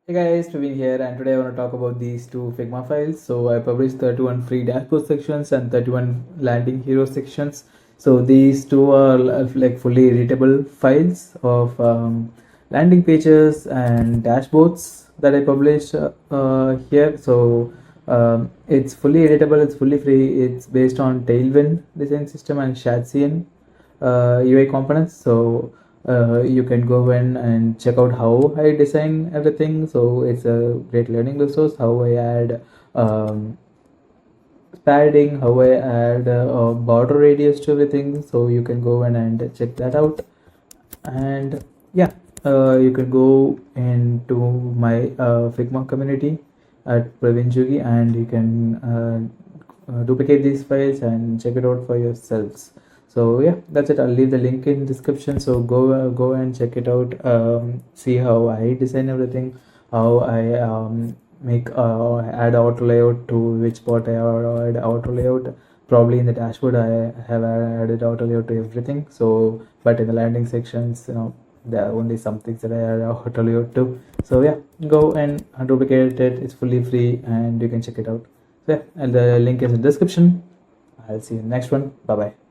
Hey guys, Praveen here, and today I want to talk about these two Figma files. So I published 31 free dashboard sections and 31 landing hero sections. So these two are like fully editable files of landing pages and dashboards that I published here. So it's fully editable, it's fully free, it's based on Tailwind design system and Shadcyan UI components. So you can go in and check out how I design everything. So it's a great learning resource. How I add padding, how I add border radius to everything. So you can go in and check that out. And yeah, you can go into my Figma community at Praveen Jugi, and you can duplicate these files and check it out for yourselves. So yeah, that's it. I'll leave the link in description. So go and check it out. See how I design everything, how I make add auto layout to which part I add auto layout. Probably in the dashboard I have added auto layout to everything. So but in the landing sections, there are only some things that I add auto layout to. So yeah, go and duplicate it. It's fully free and you can check it out. So yeah, and the link is in the description. I'll see you in the next one. Bye bye.